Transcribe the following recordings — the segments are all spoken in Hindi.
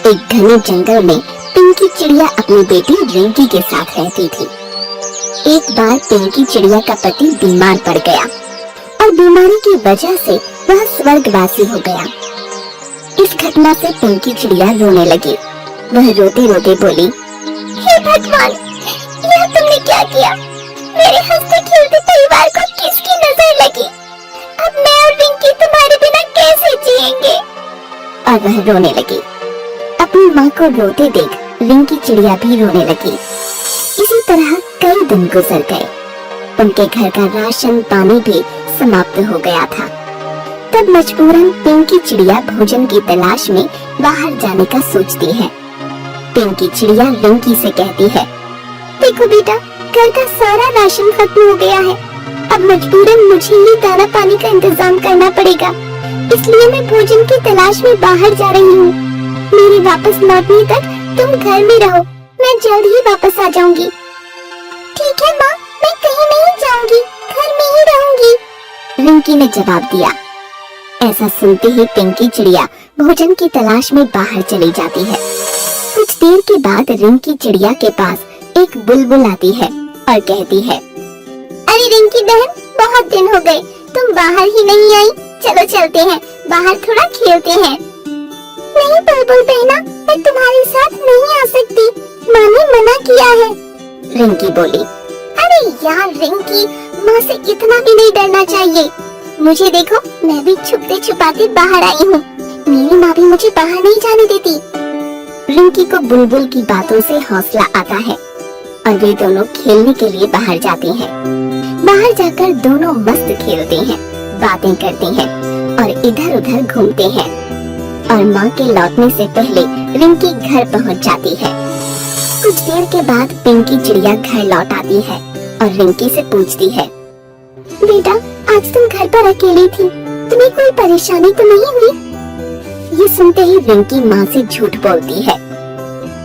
एक घने जंगल में पिंकी चिड़िया अपनी बेटी रिंकी के साथ रहती थी। एक बार पिंकी चिड़िया का पति बीमार पड़ गया और बीमारी की वजह से वह स्वर्गवासी हो गया। इस घटना से पिंकी चिड़िया रोने लगी। वह रोते रोते बोली, हे भगवान, यह तुमने क्या किया? मेरे हंसते खेलते परिवार को किसकी नजर लगी? अब मैं और रिंकी तुम्हारे बिना कैसे जिएंगे? और वह रोने लगी। अपनी माँ को रोते देख रिंकी चिड़िया भी रोने लगी। इसी तरह कई दिन गुजर गए। उनके घर का राशन पानी भी समाप्त हो गया था। तब मजबूरन पिंकी चिड़िया भोजन की तलाश में बाहर जाने का सोचती है। पिंकी चिड़िया रिंकी से कहती है, देखो बेटा, घर का सारा राशन खत्म हो गया है। अब मजबूरन मुझे ही दाना पानी का इंतजाम करना पड़ेगा, इसलिए मैं भोजन की तलाश में बाहर जा रही हूँ। मेरे वापस लौटने तक तुम घर में रहो, मैं जल्द ही वापस आ जाऊंगी। ठीक है माँ, मैं कहीं नहीं जाऊंगी, घर में ही रहूंगी, रिंकी ने जवाब दिया। ऐसा सुनते ही पिंकी चिड़िया भोजन की तलाश में बाहर चली जाती है। कुछ देर के बाद रिंकी चिड़िया के पास एक बुलबुल आती है और कहती है, अरे रिंकी बहन, बहुत दिन हो गए, तुम बाहर ही नहीं आई। चलो चलते हैं, बाहर थोड़ा खेलते हैं। नहीं बुलबुल बहना, मैं तुम्हारे साथ नहीं आ सकती, माँ ने मना किया है, रिंकी बोली। अरे यार रिंकी, माँ से इतना भी नहीं डरना चाहिए। मुझे देखो, मैं भी छुपते छुपाते बाहर आई हूँ। मेरी माँ भी मुझे बाहर नहीं जाने देती। रिंकी को बुलबुल की बातों से हौसला आता है और वे दोनों खेलने के लिए बाहर जाते हैं। बाहर जाकर दोनों मस्त खेलते हैं, बातें करते हैं और इधर उधर घूमते हैं। और माँ के लौटने से पहले रिंकी घर पहुँच जाती है। कुछ देर के बाद पिंकी चिड़िया घर लौट आती है और रिंकी से पूछती है, बेटा, आज तुम घर पर अकेली थी, तुम्हें कोई परेशानी तो नहीं हुई? ये सुनते ही रिंकी माँ से झूठ बोलती है,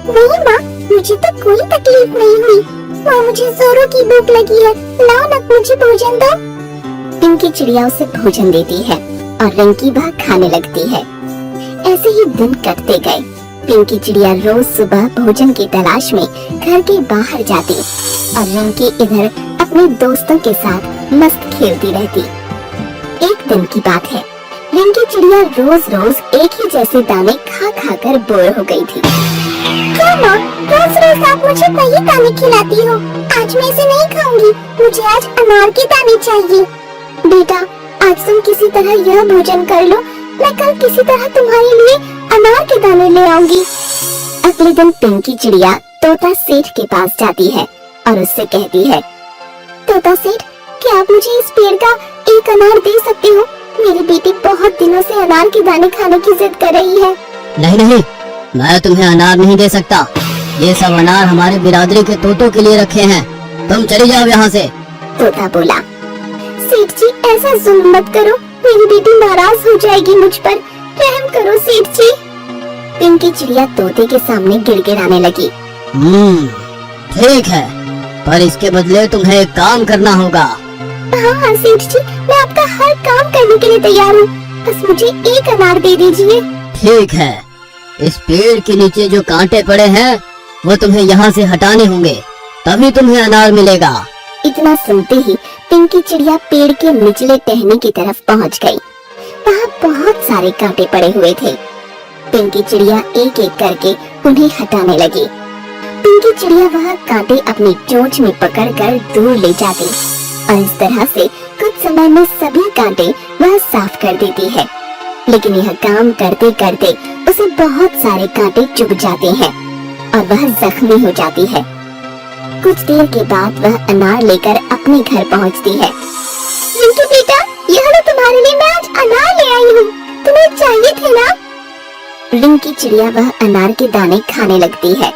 नहीं माँ, मुझे तो कोई तकलीफ नहीं हुई। माँ, मुझे जोरों की भूख लगी है, लाओ ना मुझे भोजन दो। पिंकी चिड़िया उसे भोजन देती है और रिंकी वह खाने लगती है। ऐसे ही दिन कटते गए। पिंकी चिड़िया रोज सुबह भोजन की तलाश में घर के बाहर जाती और रिंकी इधर अपने दोस्तों के साथ मस्त खेलती रहती। एक दिन की बात है, रिंकी चिड़िया रोज रोज एक ही जैसे दाने खा खा कर बोर हो गई थी। क्यों माँ, रोज रोज आप मुझे वही दाने खिलाती हो? आज मैं इसे नहीं खाऊंगी, मुझे आज अनार के दाने चाहिए। बेटा, आज तुम किसी तरह यह भोजन कर लो, मैं कल किसी तरह तुम्हारे लिए अनार के दाने ले आऊंगी। अगले दिन पिंकी चिड़िया तोता सेठ के पास जाती है और उससे कहती है, तोता सेठ, क्या आप मुझे इस पेड़ का एक अनार दे सकते हो? मेरी बेटी बहुत दिनों से अनार के दाने खाने की जिद कर रही है। नहीं नहीं, मैं तुम्हें अनार नहीं दे सकता। ये सब अनार हमारे बिरादरी के तोतों के लिए रखे हैं, तुम चली जाओ यहाँ से। तोता बोला, सेठ जी, ऐसा जुल्म मत करो, मेरी बेटी नाराज हो जाएगी मुझ पर, रहम करो सेठ जी। पिंकी चिड़िया तोते के सामने गिड़गिड़ाने लगी। ठीक है, पर इसके बदले तुम्हें एक काम करना होगा। हाँ सेठ जी, मैं आपका हर काम करने के लिए तैयार हूँ, बस मुझे एक अनार दे दीजिए। ठीक है, इस पेड़ के नीचे जो कांटे पड़े हैं वो तुम्हें यहाँ से हटाने होंगे, तभी तुम्हें अनार मिलेगा। इतना सुनते ही पिंकी चिड़िया पेड़ के निचले टहनी की तरफ पहुँच गई। वहाँ बहुत सारे कांटे पड़े हुए थे। पिंकी चिड़िया एक एक करके उन्हें हटाने लगी। पिंकी चिड़िया वह कांटे अपनी चोंच में पकड़कर दूर ले जाती और इस तरह से कुछ समय में सभी कांटे वह साफ कर देती है। लेकिन यह काम करते करते उसे बहुत सारे कांटे चुभ जाते हैं और वह जख्मी हो जाती है। कुछ देर के बाद वह अनार लेकर अपने घर पहुंचती है। रिंकी बेटा, यह लो तुम्हारे लिए मैं आज अनार ले आई हूँ, तुम्हें चाहिए थे ना? रिंकी चिड़िया वह अनार के दाने खाने लगती है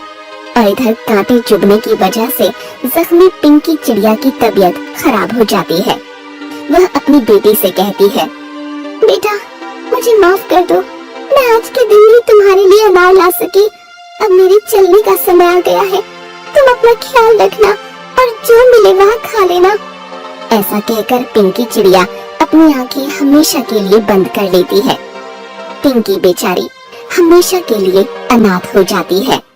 और इधर कांटे चुभने की वजह से जख्मी पिंकी चिड़िया की तबीयत खराब हो जाती है। वह अपनी बेटी से कहती है, बेटा, मुझे माफ कर दो, मैं आज के दिन ही तुम्हारे लिए अनार ला सकी। अब मेरे चलने का समय आ गया है, तुम अपना ख्याल रखना और जो मिले वह खा लेना। ऐसा कहकर पिंकी चिड़िया अपनी आंखें हमेशा के लिए बंद कर लेती है। पिंकी बेचारी हमेशा के लिए अनाथ हो जाती है।